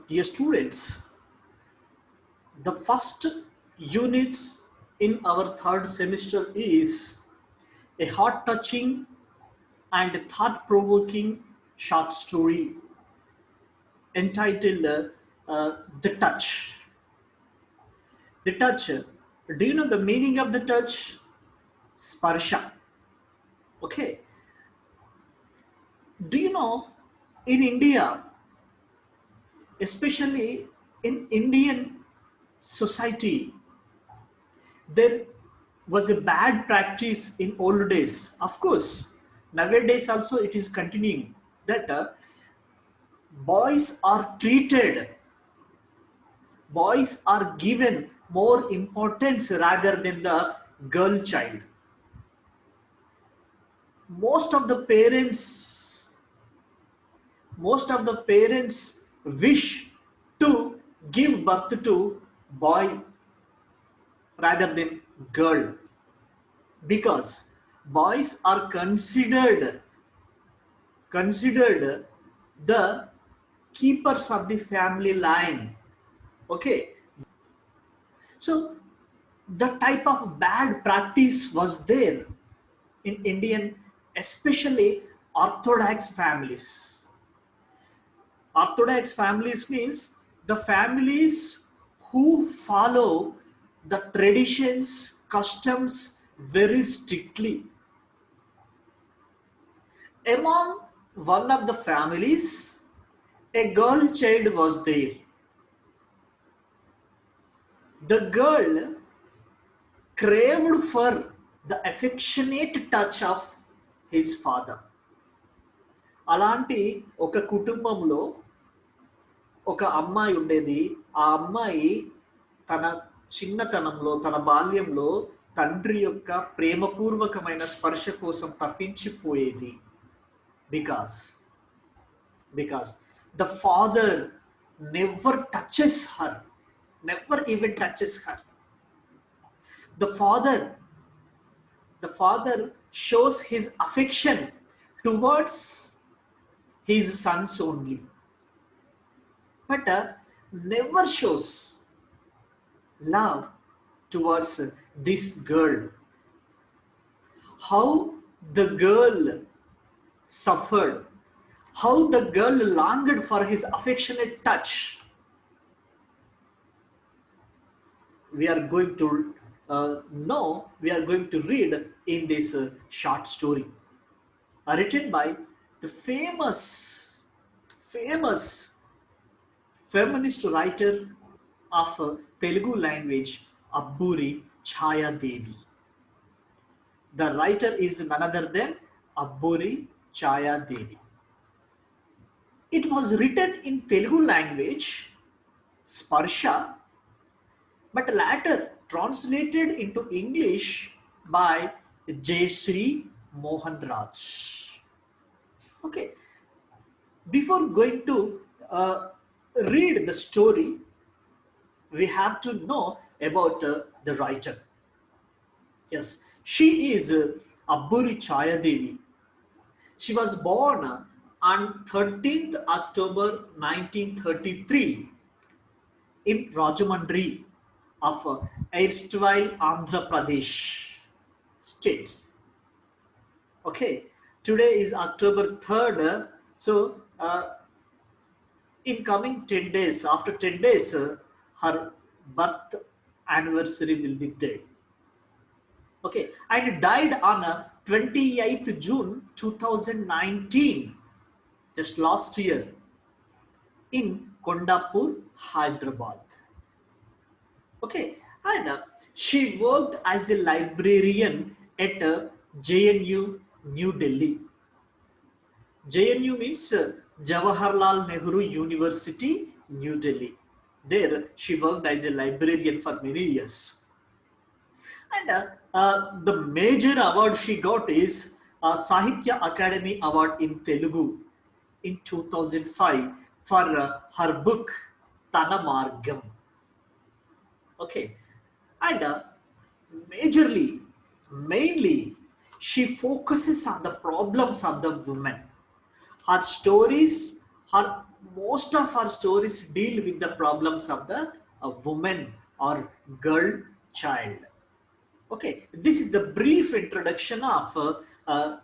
Dear students, the first unit in our third semester is a heart-touching and thought-provoking short story entitled The Touch. The touch. Do you know the meaning of the touch? Sparsha. Okay. Do you know in India, especially in Indian society, there was a bad practice in old days. Of course, nowadays also it is continuing that boys are treated, boys are given more importance rather than the girl child. Most of the parents, most of the parents wish to give birth to boy rather than girl because boys are considered the keepers of the family line. Okay, so the type of bad practice was there in Indian, especially orthodox families. Orthodox families means the families who follow the traditions, customs very strictly. Among one of the families, a girl child was there. The girl craved for the affectionate touch of his father. అలాంటి ఒక కుటుంబంలో ఒక అమ్మాయి ఉండేది. ఆ అమ్మాయి తన చిన్నతనంలో, తన బాల్యంలో తండ్రి యొక్క ప్రేమపూర్వకమైన స్పర్శ కోసం తప్పించిపోయేది. Because the father never touches her, never even touches her. The father shows his affection towards his sons only, but never shows love towards this girl. How the girl suffered, how the girl longed for his affectionate touch, we are going to we are going to read in this short story written by the famous feminist writer of Telugu language, Abburi Chayadevi. The writer is none other than Abburi Chayadevi. It was written in Telugu language, Sparsha, but later translated into English by Jayashree Mohan Raj. Okay, before going to read the story, we have to know about the writer. Yes, she is Abburi Chayadevi. She was born on 13th October 1933 in Rajahmundry of erstwhile Andhra Pradesh states. Okay, today is October 3rd, so in coming 10 days, after 10 days, her birth anniversary will be there. Okay, and died on 28th June 2019, just last year, in Kondapur, Hyderabad. Okay, and she worked as a librarian at JNU, New Delhi. JNU means Jawaharlal Nehru University, New Delhi. There she worked as a librarian for many years. And the major award she got is Sahitya Academy Award in Telugu in 2005 for her book Tana Margam. Okay, and mainly she focuses on the problems of the women. Her stories, her most of our stories deal with the problems of the woman or girl child. Okay, this is the brief introduction of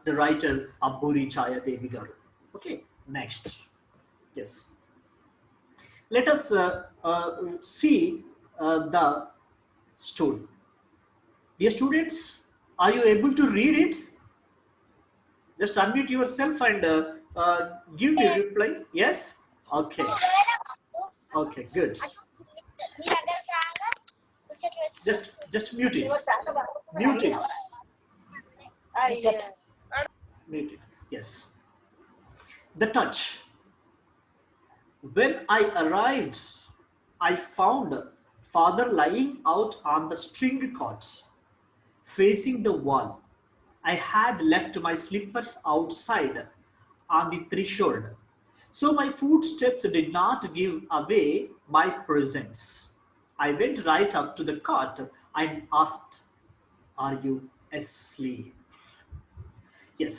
the writer Abburi Chayadevi garu. Okay, next. Yes, let us see the story. Dear students, are you able to read it? Just unmute yourself and give the reply. Yes? Okay. Okay, good. Just mute it. Mute it. Mute it. Yes. The touch. When I arrived, I found father lying out on the string cot, facing the wall. I had left my slippers outside on the threshold, so my footsteps did not give away my presence. I went right up to the cot and asked, "Are you asleep?" Yes.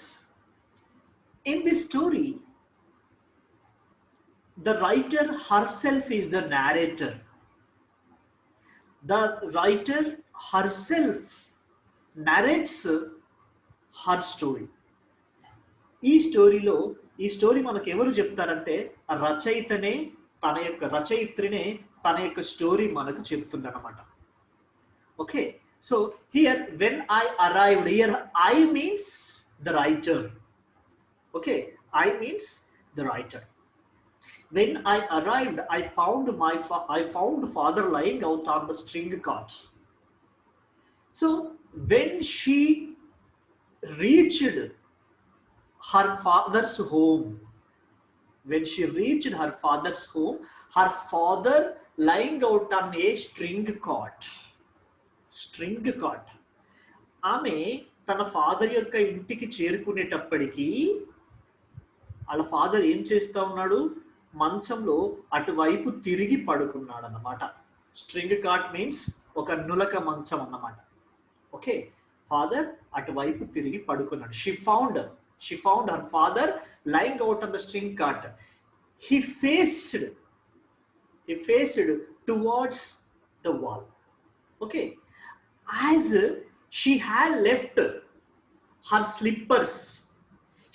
In this story, the writer herself is the narrator. The writer herself narrates her story. ఈ story మనకు ఎవరు చెప్తారంటే ఆ రచయితనే రచయిత్రినే తన యొక్క story మనకు చెప్తుంది అనమాట. Okay, so here when I arrived, here I means the writer. Okay, I means the writer. When I arrived, I found father lying out on the string cot. So when she reached her father's home, her father lying out on a string cot. ఆమె తన father యొక్క ఇంటికి చేరుకునేటప్పటికీ వాళ్ళ father ఏం చేస్తా ఉన్నాడు? మంచంలో అటువైపు తిరిగి పడుకున్నాడు అన్నమాట. స్ట్రింగ్ కాట్ మీన్స్ ఒక నులక మంచం అన్నమాట. ఓకే, ఫాదర్ అటువైపు తిరిగి పడుకున్నాడు. She found her father lying out on the string cot. He faced towards the wall. Okay, as she had left her slippers,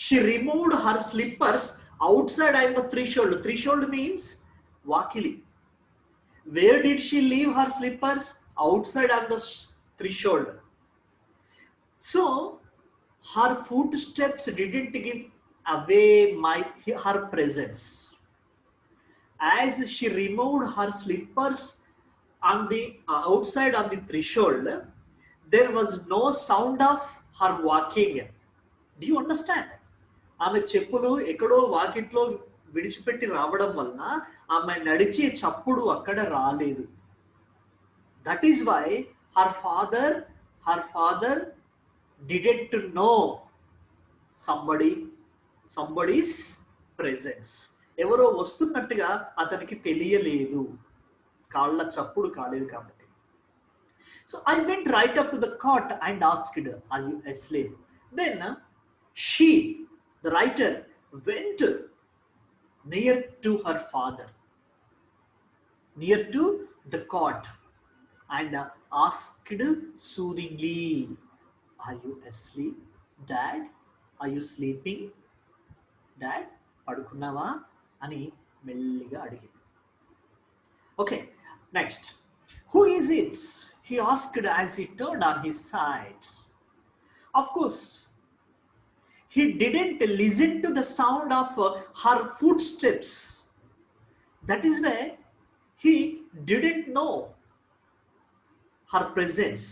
she removed her slippers outside on the threshold. Threshold means vakili. Where did she leave her slippers? Outside on the threshold. So her footsteps didn't give away her presence. As she removed her slippers on the outside on the threshold, there was no sound of her walking. Do you understand? ఆమె చెప్పులు ఎక్కడో వాకిట్లో విడిచిపెట్టి రావడం వలన ఆమె నడిచే చప్పుడు అక్కడ రాలేదు. That is why her father didn't know somebody's presence. ఎవరో వస్తున్నట్టుగా అతనికి తెలియలేదు, కాళ్ళ చప్పుడు కాలేదు కాబట్టి. So I went right up to the cot and asked, "Are you asleep?" Then she, the writer, went near to her father, near to the cot, and asked soothingly, "Are you asleep, Dad? Are you sleeping, Dad? పడుకున్నావా?" అని మెల్లిగా అడిగింది. Okay, next. "Who is it?" he asked as he turned on his side. Of course, he didn't listen to the sound of her footsteps. That is why he didn't know her presence.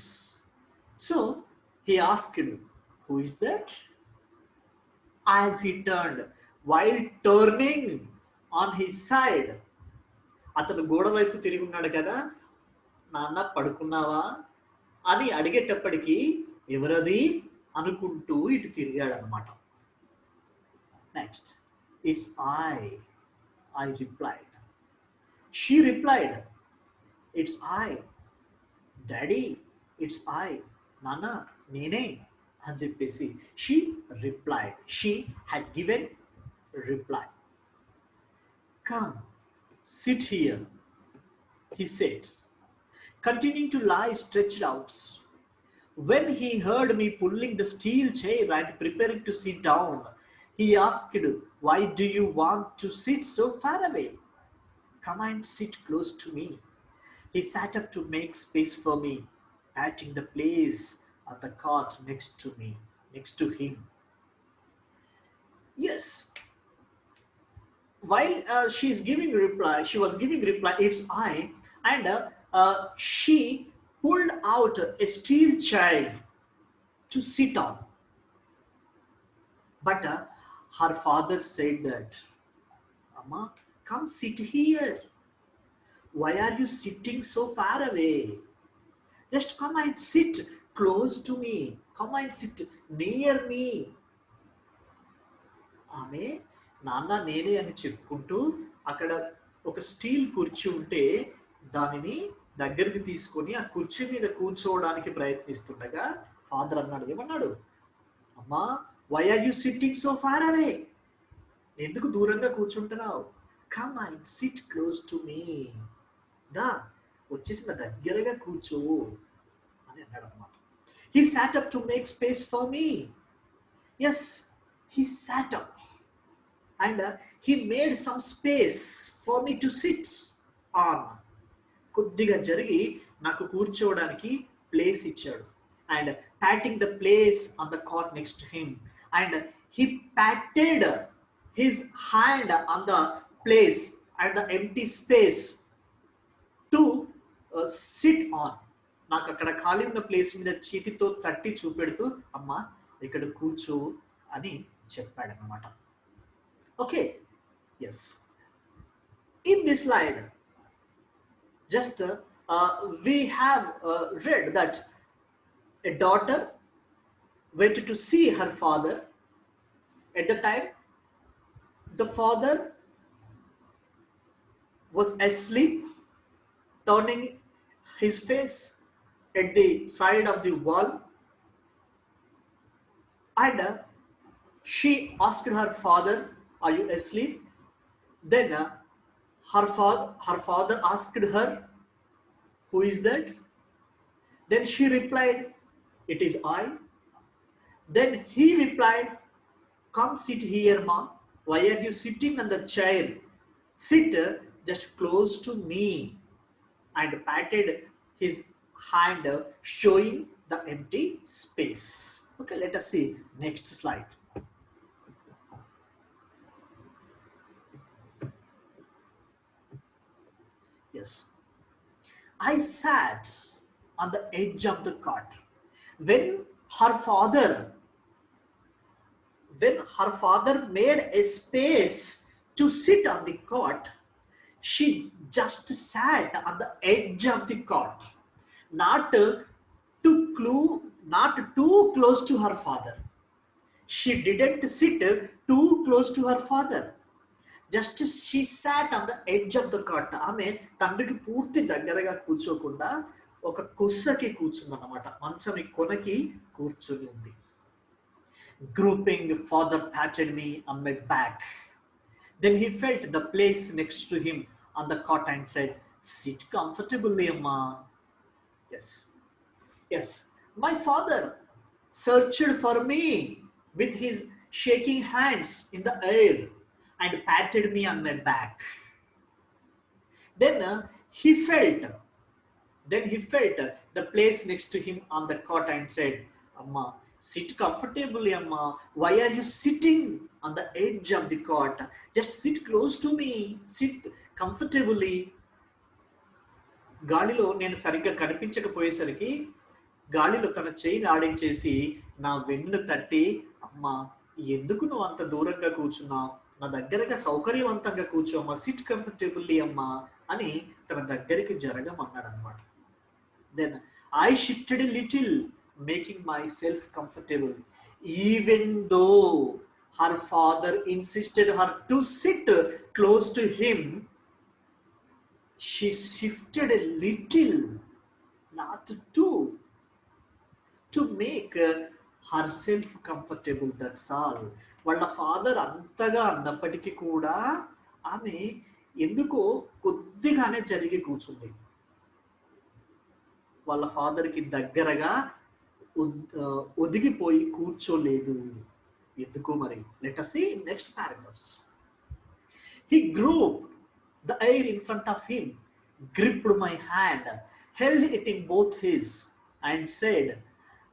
So he asked, "Who is that?" As he turned, while turning on his side, అతను గోడ వైపు తిరిగి ఉన్నాడు కదా, "నాన్న పడుకున్నావా?" అని అడిగేటప్పటికీ ఎవరది అనుకుంటూ ఇటు తిరిగాడు అనమాట. Next, "It's I replied." She replied, "It's I, Daddy. It's I, నాన్న నేనే" అని చెప్పేసి she replied. She had given reply. Come, sit here, he said, continuing to lie stretched out. When he heard me pulling the steel chair and preparing to sit down, he asked, "Why do you want to sit so far away? Come and sit close to me." He sat up to make space for me, patting the place on the cot next to him. Yes, while she was giving reply, it's I, and she pulled out a steel chair to sit on. But her father said that, "Amma, come sit here. Why are you sitting so far away? Just come and sit close to me. Come and sit near me." ఆమె నాన్న నేనే అని చెప్పుకుంటూ అక్కడ ఒక steel కుర్చీ ఉంటే దానిని దగ్గరికి తీసుకొని ఆ కుర్చీ మీద కూర్చోవడానికి ప్రయత్నిస్తుండగా ఫాదర్ అన్నాడు, ఏమన్నాడు? అమ్మా, why are you sitting so far away? ఎందుకు దూరంగా కూర్చుంటున్నావు? Come and sit close to me. దా, వచ్చేసి నా దగ్గరగా కూర్చో అని అన్నాడు అనమాట. He sat up to make space for me. Yes, he sat up and he made some space for me to sit on. కొద్దిగా జరిగి నాకు కూర్చోవడానికి ప్లేస్ ఇచ్చాడు. And patting the place on the cot next to him, and he patted his hand on the place and the empty space to sit on. నాకు అక్కడ ఖాళీ ఉన్న place మీద చేతితో తట్టి చూపెడుతూ, అమ్మా ఇక్కడ కూర్చో అని చెప్పాడనమాట. Okay, yes. In this slide, just we have read that a daughter went to see her father. At the time, the father was asleep, turning his face at the side of the wall, and she asked her father, "Are you asleep?" Then her father asked her, "Who is that?" Then she replied, "It is I." Then he replied, "Come sit here, ma. Why are you sitting on the chair? Sit just close to me." And patted his hand, showing the empty space. Okay, let us see next slide. Yes, I sat on the edge of the cot. When her father made a space to sit on the cot, she just sat on the edge of the cot, not too close to her father. She didn't sit too close to her father. Just she sat on the edge of the cot. ఆమె తండ్రికి పూర్తి దగ్గరగా కూర్చోకుండా ఒక కుస్సకి కూర్చుందన్నమాట, మంచం కొనకి కూర్చుని ఉంది. Grouping, father patted me on my back. Then he felt the place next to him on the cot and said, "Sit comfortably, Amma." Yes, my father searched for me with his shaking hands in the air and patted me on my back. Then he felt the place next to him on the cot and said, "Amma, sit comfortably, Amma. Why are you sitting on the edge of the cot? Just sit close to me. Sit comfortably." గాలిలో నేను సరిగ్గా కనిపించకపోయేసరికి గాలిలో తన చెయ్యిని ఆడించేసి నా వెన్ను తట్టి, "అమ్మా, ఎందుకు నువ్వు అంత దూరంగా కూర్చున్నావు? నా దగ్గరగా సౌకర్యవంతంగా కూర్చో అమ్మా. సిట్ కంఫర్టబుల్లీ అమ్మా" అని తన దగ్గరికి జరగమన్నాడు అనమాట. Then I shifted a little, making myself comfortable. Even though her father insisted her to sit close to him, she shifted a little, not to make herself comfortable. That's all. వాళ్ళ father అంతగా అన్నప్పటికీ కూడా ఆమె ఎందుకో కొద్దిగానే జరిగి కూర్చుంది. వాళ్ళ ఫాదర్కి దగ్గరగా ఒదిగిపోయి కూర్చోలేదు. ఎందుకు మరి? Let us see in next paragraphs. He groped the air in front of him, gripped my hand, held it in both his, and said,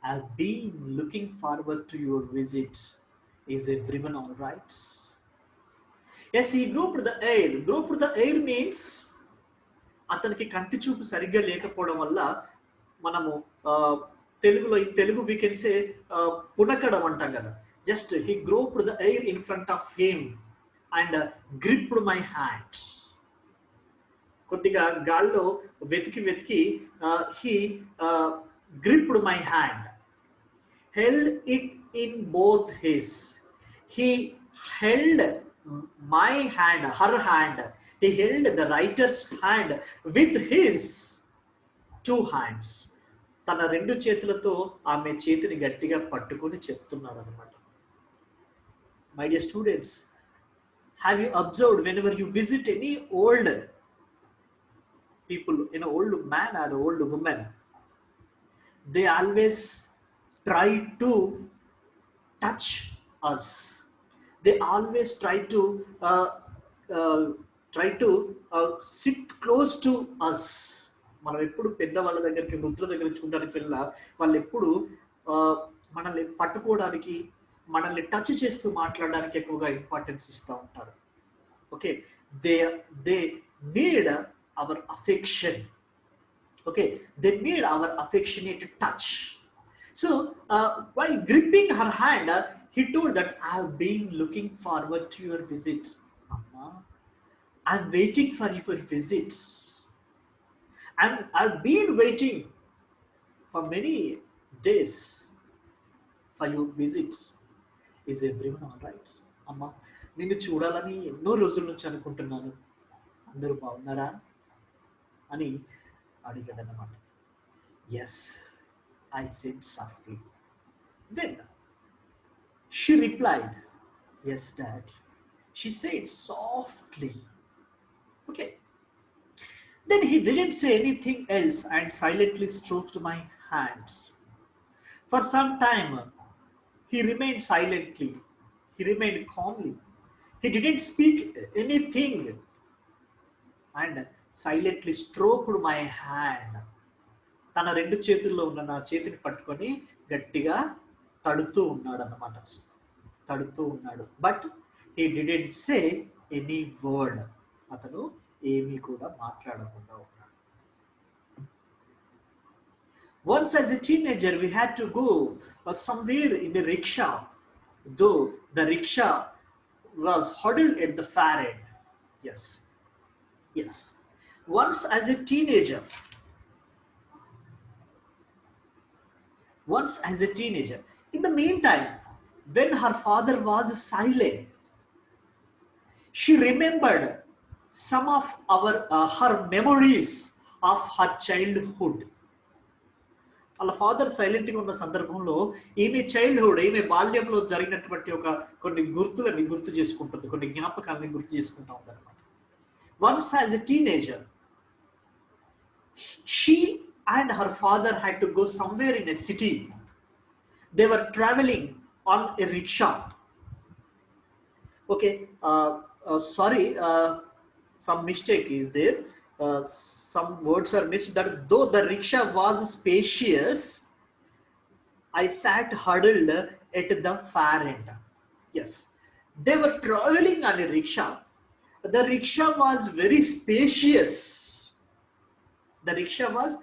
I've been looking forward to your visit. Is everyone all right? Yes, he groped the air. Groped the air means అతనికి కంటి చూపు సరిగ్గా లేకపోవడం వల్ల మనము తెలుగులో ఈ తెలుగు వీ కెన్ సే పునకడం అంటాం కదా. Just he groped the air in front of him and gripped my hand. కొద్దిగా గాల్లో వెతికి వెతికి he gripped my hand, held it in both his. He held my hand, her hand. He held the writer's hand with his two hands. తన రెండు చేతులతో ఆమె చేతిని గట్టిగా పట్టుకొని చెప్తున్నాడు అనమాట. My dear students, have you observed whenever you visit any old people, an old man or old woman, they always try to touch us. They always try to sit close to us. మనం ఎప్పుడు పెద్దవాళ్ళ దగ్గరికి, వృద్ధుల దగ్గరికి చూడడానికి వెళ్ళినా వాళ్ళు ఎప్పుడు మనల్ని పట్టుకోవడానికి, మనల్ని టచ్ చేస్తూ మాట్లాడడానికి ఎక్కువగా ఇంపార్టెన్స్ ఇస్తూ ఉంటారు. Okay, they need hour affection. Okay, they need hour affectionate touch. So while gripping her hand, he told that I have been looking forward to your visit. Amma, I am waiting for your visits. I've been waiting for many days for your visits. Is everyone all right? Amma, నిన్ను చూడాలని ఎన్నో రోజుల నుంచి అనుకుంటున్నాను. అందరూ బాగున్నారా అని అడిగాడన్నమాట. Yes, I said softly. Then she replied, yes, Dad. She said softly. Okay. Then he didn't say anything else and silently stroked my hands. For some time, he remained silently. He remained calmly. He didn't speak anything and silently stroked my hand. తన రెండు చేతుల్లో ఉన్న నా చేతిని పట్టుకొని గట్టిగా తడుతూ ఉన్నాడు అన్నమాట. తడుతూ ఉన్నాడు. But he didn't say any word. అతను ఏమీ కూడా మాట్లాడకుండా ఉన్నాడు. Once as a teenager we had to go somewhere in a rickshaw, though the rickshaw was huddled at the far end. Yes. Once as a teenager, in the meantime, when her father was silent, she remembered some of her memories of her childhood. వాళ్ళ father సైలెంట్గా ఉన్న సందర్భంలో ఈమె childhood, ఈమె బాల్యంలో జరిగినటువంటి కొన్ని గుర్తులని గుర్తు చేసుకుంటుంది, కొన్ని జ్ఞాపకాలని గుర్తు చేసుకుంటా ఉంది అనమాట. Once as a teenager, she and her father had to go somewhere in a city. They were traveling on a rickshaw. Okay, sorry, some mistake is there. Some words are missed. That though the rickshaw was spacious, I sat huddled at the far end. Yes, they were traveling on a rickshaw. The rickshaw was very spacious. The rickshaw was,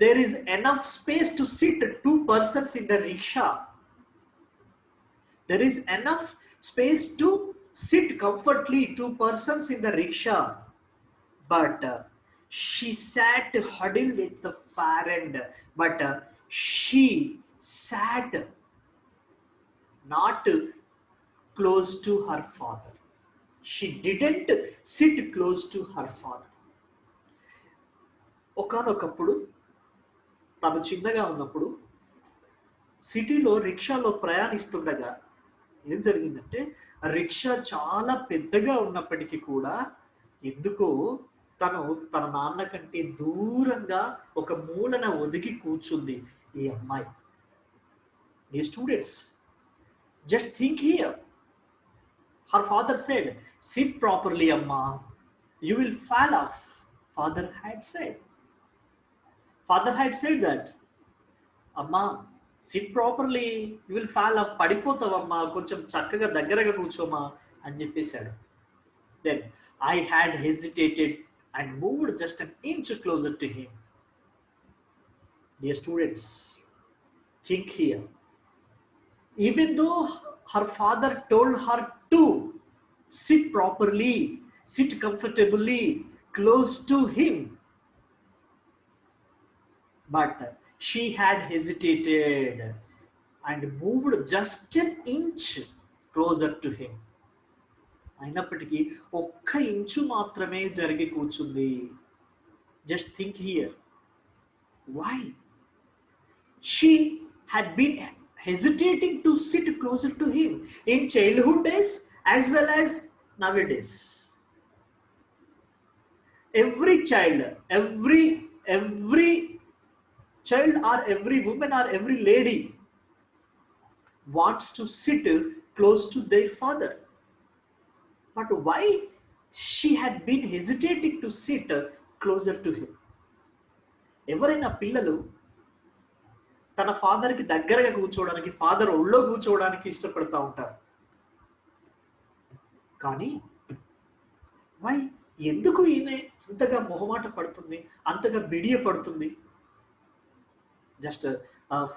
there is enough space to sit two persons in the rickshaw. There is enough space to sit comfortably two persons in the rickshaw. But she sat huddled at the far end. But she sat not close to her father. She didn't sit close to her father. ఒకానొకప్పుడు తను చిన్నగా ఉన్నప్పుడు సిటీలో రిక్షాలో ప్రయాణిస్తుండగా ఏం జరిగిందంటే, rickshaw చాలా పెద్దగా ఉన్నప్పటికీ కూడా ఎందుకో తను తన నాన్న కంటే దూరంగా ఒక మూలన ఒదిగి కూర్చుంది ఈ అమ్మాయి. Dear students, just think here. Her father said, "Sit properly, Amma. You will fall off." Father had said. Father had said that. Amma, sit properly. You will fall off. పడిపోతావమ్మా, కొంచెం చక్కగా దగ్గరగా కూర్చోమా అని చెప్పేశాడు. Then I had hesitated and moved just an inch closer to him. Dear students, think here. Even though her father told her to sit properly, sit comfortably close to him, but she had hesitated and moved just an inch closer to him. అయినప్పటికీ ఒక్క inch మాత్రమే జరిగి కూర్చుంది. Just think here, why she had been hesitating to sit closer to him in childhood days as well as nowadays. Every child or every woman or every lady wants to sit close to their father. But why she had been hesitating to sit closer to him? ఎవరైనా పిల్లలు తన ఫాదర్కి దగ్గరగా కూర్చోవడానికి, father ఒళ్ళో కూర్చోవడానికి ఇష్టపడతా ఉంటారు. కానీ వై, ఎందుకు ఈమె అంతగా మొహమాట పడుతుంది, అంతగా బిడియ పడుతుంది? Just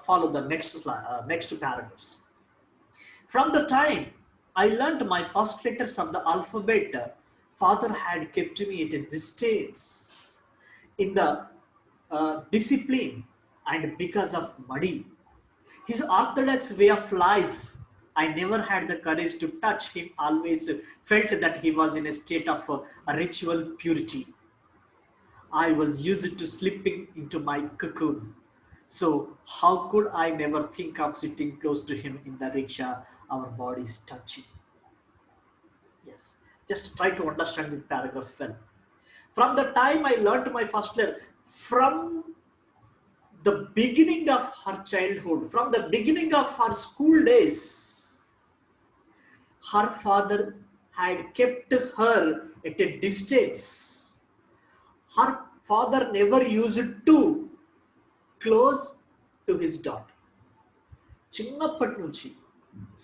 follow the next paragraphs. From the time I learnt my first letters of the alphabet, father had kept me at a distance. In the discipline and because of muddy, his orthodox way of life, I never had the courage to touch him. Always felt that he was in a state of ritual purity. I was used to slipping into my cocoon. So how could I never think of sitting close to him in the rickshaw, our bodies touching? Yes, just try to understand this paragraph well. From the time I learnt my first letter, from the beginning of her childhood, from the beginning of her school days, her father had kept her at a distance. Her father never used to close to his daughter. చిన్నప్పటి నుంచి,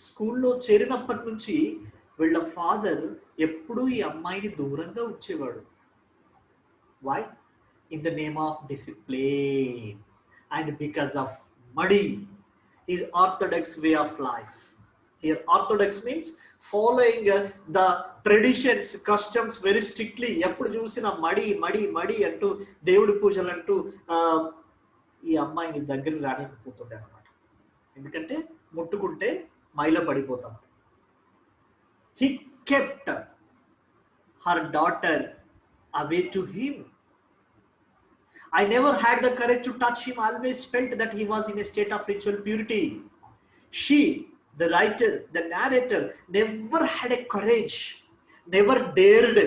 స్కూల్లో చేరినప్పటి నుంచి వీళ్ళ father ఎప్పుడూ ఈ అమ్మాయిని దూరంగా ఉంచేవాడు. Why? In the name of discipline and because of muddy, his orthodox way of life. Here orthodox means following the traditions, customs very strictly. ఎప్పుడు చూసినా మడి మడి మడి అంటూ దేవుడి పూజలు అంటూ ఈ అమ్మాయిని దగ్గరికి రానికపోతుండే అనమాట. ఎందుకంటే ముట్టుకుంటే మైలో పడిపోతాం. He kept her daughter away to him. I never had the courage to touch him. Always felt that he was in a state of ritual purity. She, the writer, the narrator, never had a courage, never dared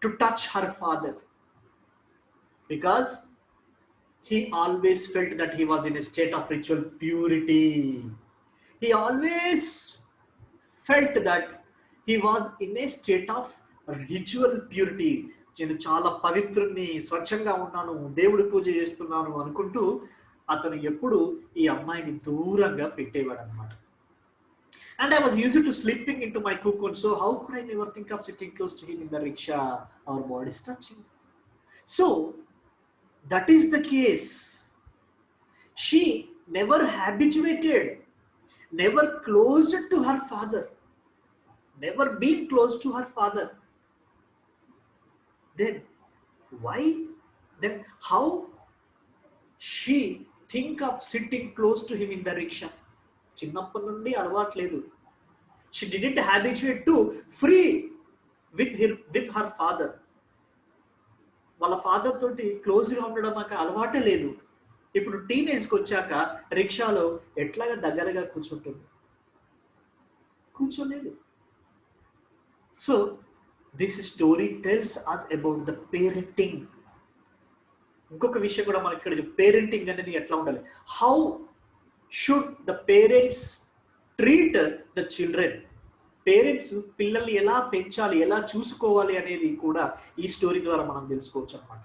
to touch her father, because he always felt that he was in a state of ritual purity. He always felt that he was in a state of ritual purity. నేను చాలా పవిత్రుని, స్వచ్ఛంగా ఉన్నాను, దేవుడి పూజ చేస్తున్నాను అనుకుంటూ అతను ఎప్పుడు ఈ అమ్మాయిని దూరంగా పెట్టేవాడు అనమాట. And I was used to slipping into my cocoon, so how could I never think of sitting close to him in the rickshaw, our bodies touching? So that is the case. She never habituated, never close to her father, never been close to her father. Then why? Then how she think of sitting close to him in the rickshaw? చిన్నప్పటి నుండి అలవాటు లేదు. She didn't habituate to free with her father. వాళ్ళ father తోటి క్లోజ్గా ఉండడం మాకు అలవాటే లేదు. ఇప్పుడు టీనేజ్కి వచ్చాక రిక్షాలో ఎట్లాగా దగ్గరగా కూర్చుంటుంది? కూర్చోలేదు. So this story tells us about the parenting. ఇంకొక విషయం కూడా మనకి ఇక్కడ పేరెంటింగ్ అనేది ఎట్లా ఉండాలి, how should the parents treat the children. పేరెంట్స్ పిల్లల్ని ఎలా పెంచాలి, ఎలా చూసుకోవాలి అనేది కూడా ఈ స్టోరీ ద్వారా మనం తెలుసుకోవచ్చు అనమాట.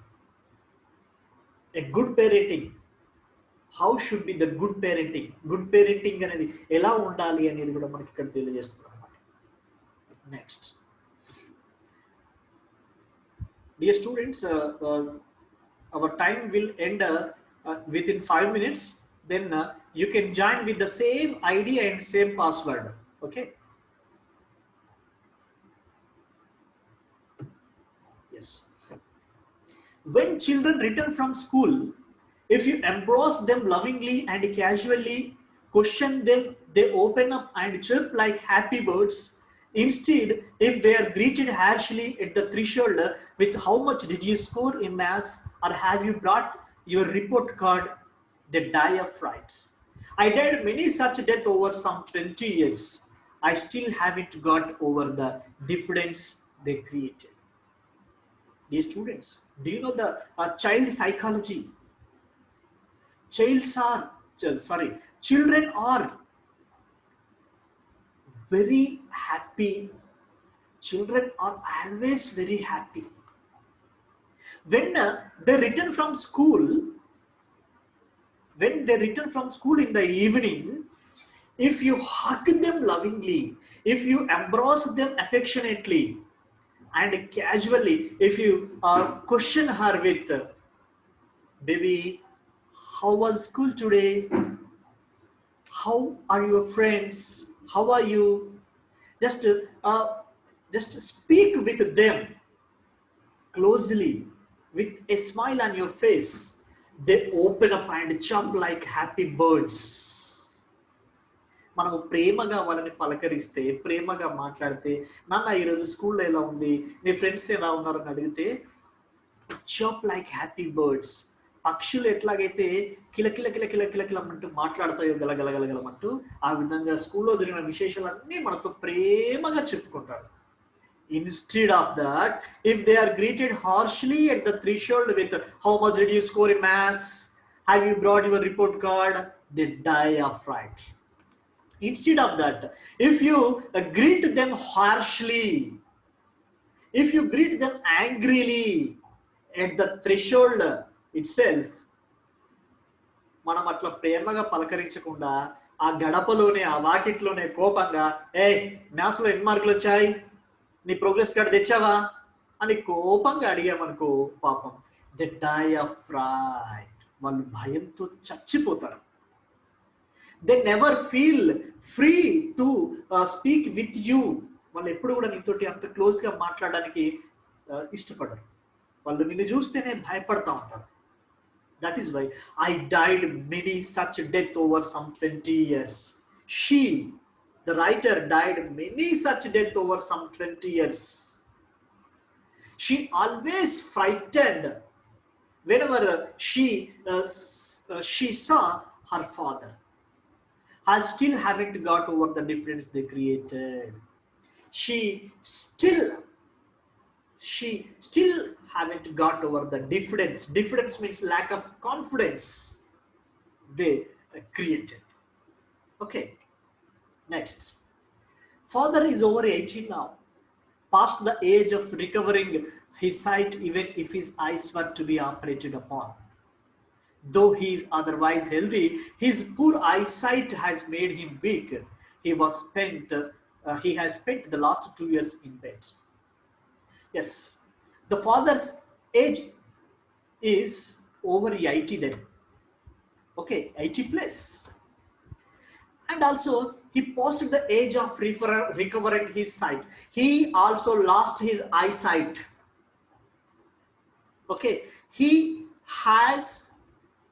A good parenting, how should be the good parenting, good parenting అనేది ఎలా ఉండాలి అనేది కూడా మనకి ఇక్కడ తెలియజేస్తుంది అనమాట. Next, dear students, our time will end within 5 minutes. Then you can join with the same ID and same password. Okay. Yes. When children return from school, if you embrace them lovingly and casually, question them, they open up and chirp like happy birds. Instead, if they are greeted harshly at the threshold with how much did you score in maths or have you brought your report card, they die of fright. I died many such deaths over some 20 years. I still haven't got over the difference they created. Dear students, do you know the child psychology? Children are very happy. Children are always very happy. When they return from school, in the evening, if you hug them lovingly, if you embrace them affectionately and casually, if you question her with, baby, how was school today? How are your friends? How are you? Just speak with them closely with a smile on your face. They open up and jump like happy birds. మనము ప్రేమగా వాళ్ళని పలకరిస్తే, ప్రేమగా మాట్లాడితే, నాన్న ఈరోజు స్కూల్లో ఎలా ఉంది, నీ ఫ్రెండ్స్ ఎలా ఉన్నారని అడిగితే, jump like happy birds. పక్షులు ఎట్లాగైతే కిలకిల కిల కిల కిల కిలమంటూ మాట్లాడతాయో గలగలగలగలమంటూ, ఆ విధంగా స్కూల్లో జరిగిన విశేషాలన్నీ మనతో ప్రేమగా చెప్పుకుంటారు. Instead of that, if they are greeted harshly at the threshold with how much did you score in maths, have you brought your report card, they die of fright. Instead of that, if you greet them harshly, if you greet them angrily at the threshold itself, మనం అట్లా ప్రేమగా పలకరించకుండా ఆ గడపలోనే, ఆ వాకిట్లోనే కోపంగా, మ్యాథ్స్లో ఎన్ని మార్కులు వచ్చాయి, నీ ప్రోగ్రెస్ కార్డు తెచ్చావా అని కోపంగా అడిగామనుకో, పాపం దే డై ఆఫ్ ఫ్రైట్. వాళ్ళు భయంతో చచ్చిపోతారు. They never feel free to speak with you. వాళ్ళు ఎప్పుడు కూడా నీతోటి అంత క్లోజ్గా మాట్లాడడానికి ఇష్టపడరు. వాళ్ళు నిన్ను చూస్తేనే భయపడతా ఉంటారు. That is why I died many such death over some 20 years. She, the writer, died many such death over some 20 years. She always frightened whenever she saw her father. I still haven't got over the difference they created. She still haven't got over the difference. Difference means lack of confidence they created. Okay. Next. Father is over 80 now, past the age of recovering his sight even if his eyes were to be operated upon. Though he is otherwise healthy, his poor eyesight has made him weak. He has spent the last 2 years in bed. Yes, the father's age is over 80 then. Okay, 80 plus. And also he passed the age of recovering his sight. He also lost his eyesight. Okay, he has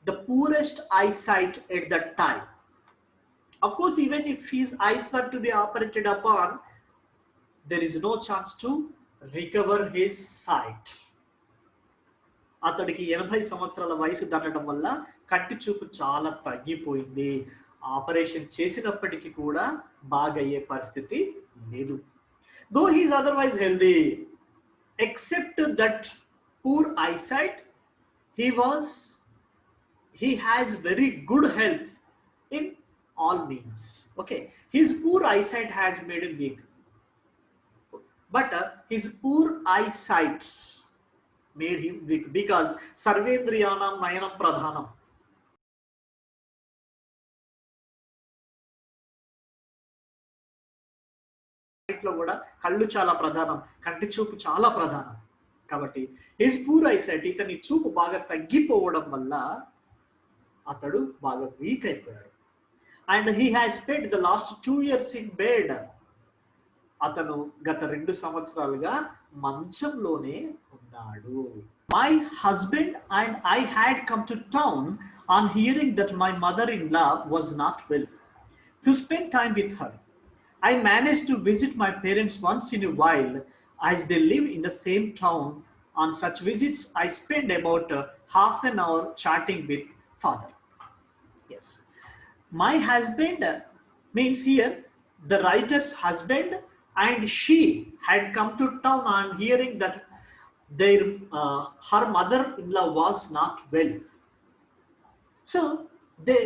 the poorest eyesight at that time. Of course, even if his eyes were to be operated upon, there is no chance to recover his sight. అతడికి 80 సంవత్సరాల వయసు దాటడం వల్ల కంటి చూపు చాలా తగ్గిపోయింది. Operation చేసినప్పటికీ కూడా బాగయ్యే పరిస్థితి లేదు. Though he is otherwise healthy, except that poor eyesight, he has very good health in all means. Okay, his poor eyesight has made him weak, but his poor eyesight made him weak because sarvendriyanam nayanam pradhanam. లో కూడా కళ్ళు చాలా ప్రధానం, కంటి చూపు చాలా ప్రధానం. కాబట్టి హిస్ పూర్ ఐసైట్, ఇతని చూపు బాగా తగ్గిపోవడం వల్ల అతడు బాగా వీక్ అయిపోయాడు. And he has spent the last 2 years in bed. అతను గత 2 సంవత్సరాలుగా మంచంలోనే ఉన్నాడు. My husband and I had come to town on hearing that my mother in law was not well to spend time with her. I managed to visit my parents once in a while as they live in the same town. On such visits, I spend about half an hour chatting with father. Yes. My husband means here the writer's husband and she had come to town on hearing that her mother-in-law was not well. So they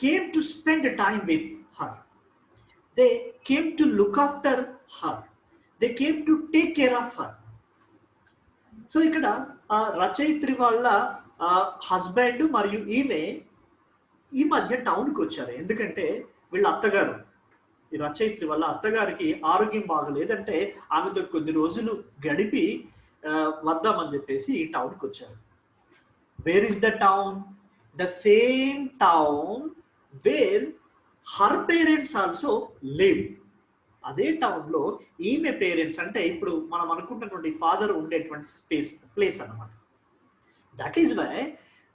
came to spend time with her. They came to look after her. They came to take care of her. So ఇక్కడ రచయిత్రి వాళ్ళ husband మరియు ఈమె ఈ మధ్య టౌన్కి వచ్చారు. ఎందుకంటే వీళ్ళ అత్తగారు, ఈ రచయిత్రి వాళ్ళ అత్తగారికి ఆరోగ్యం బాగలేదంటే ఆమెతో కొద్ది రోజులు గడిపి వద్దామని చెప్పేసి ఈ టౌన్కి వచ్చారు. Where is the town? The same town where her parents also live. అదే టౌన్లో ఈమె పేరెంట్స్, అంటే ఇప్పుడు మనం అనుకుంటున్నటువంటి ఫాదర్ ఉండేటువంటి ప్లేస్ అన్నమాట. That is why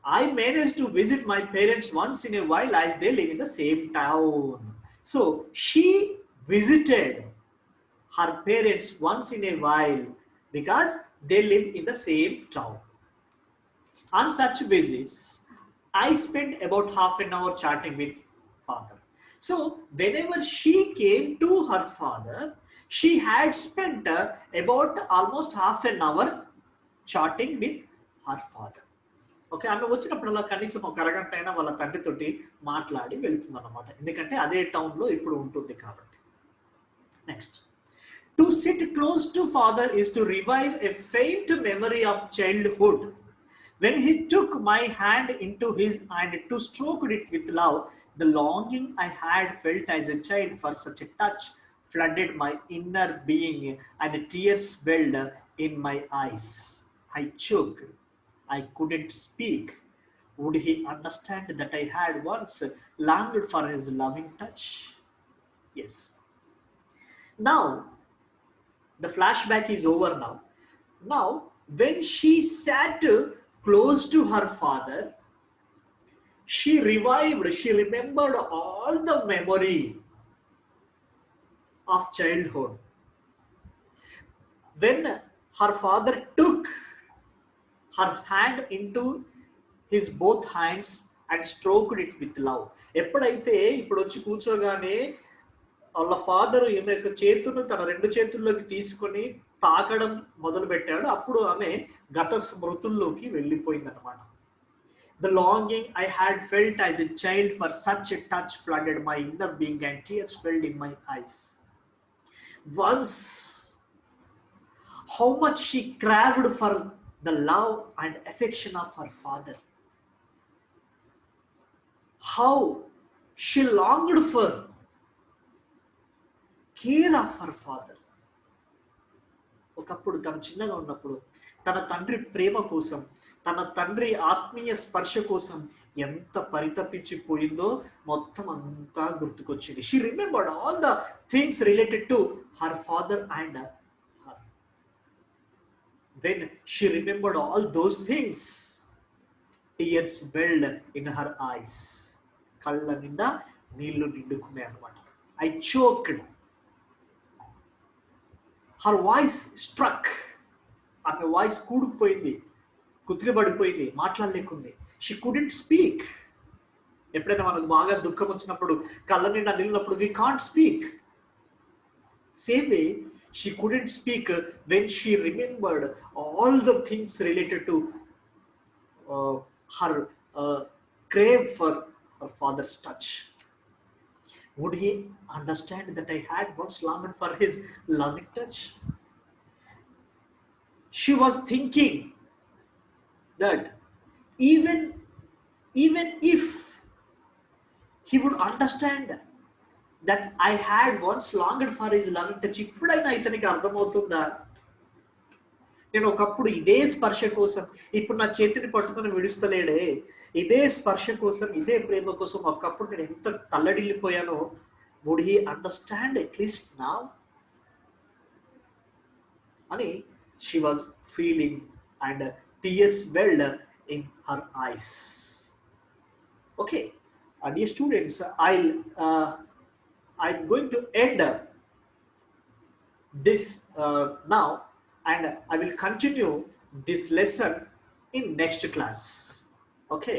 I manage to visit my parents once in a while as they live in the same town. So she visited her parents once in a while because they live in the same town. On such visits I spend about half an hour chatting with father. So whenever she came to her father, she had spent about almost half an hour chatting with her father. Okay, ఆమె వచ్చినప్పుడల్లా కనీసం ఒక అరగంట అయినా వాళ్ళ తండ్రితోటి మాట్లాడి వెళుతుంది అన్నమాట. ఎందుకంటే అదే టౌన్లో ఇప్పుడు ఉంటుంది కాబట్టి. Next, to SIT close to father is to revive a faint memory of childhood. When he took my hand into his and to stroke it with love, the longing I had felt as a child for such a touch flooded my inner being and tears welled in my eyes. I choked. I couldn't speak. Would he understand that I had once longed for his loving touch? Yes. Now, the flashback is over now. Now, when she sat close to her father, she revived, she remembered all the memory of childhood. When her father took her hand into his both hands and stroked it with love. ఎప్పుడైతే ఇప్పుడు వచ్చి కూర్చోగానే వాళ్ళ father ఈమె యొక్క చేతులను తన 2 చేతుల్లోకి తీసుకొని తాకడం మొదలు పెట్టాడు. అప్పుడు ఆమె గత స్మృతుల్లోకి వెళ్ళిపోయిందన్నమాట. The longing I had felt as a child for such a touch flooded my inner being and tears filled in my eyes. Once, how much she craved for the love and affection of her father. How she longed for care of her father. ఒకప్పుడు తను చిన్నగా ఉన్నప్పుడు తన తండ్రి ప్రేమ కోసం, తన తండ్రి ఆత్మీయ స్పర్శ కోసం ఎంత పరితపించిపోయిందో మొత్తం అంతా గుర్తుకొచ్చింది. She remembered all the things related to her father and her. When she remembered all those things, tears welled in her eyes. కళ్ళ నిండా నీళ్లు నిండుకున్నాయి అన్నమాట. I choked. Her voice struck. ఆమె వాయిస్ కూడుకుపోయింది, కుతికిపడిపోయింది, మాట్లాడలేకుంది. She couldn't speak. ఎప్పుడైనా మనకు బాగా దుఃఖం వచ్చినప్పుడు, కళ్ళ నిండా నిలినప్పుడు we can't speak. Same way She couldn't speak when she remembered all the things related to her crave for her father's touch. Would he understand that I had once longed for his loving touch? She was thinking that even even if he would understand that I had once longed for his loving touch, ఇప్పుడైనా ఇతనికి అర్థమవుతుందా? నేను ఒకప్పుడు ఇదే స్పర్శ కోసం, ఇప్పుడు నా చేతిని పట్టుకొని విడుస్తలేడే, ఇదే స్పర్శ కోసం, ఇదే ప్రేమ కోసం ఒకప్పుడు నేను ఎంత తల్లడిల్లిపోయానో, would he understand at least now అని she was feeling, and tears welled in her eyes. Okay, dear students, I'm going to end this now, and I will continue this lesson in next class. Okay.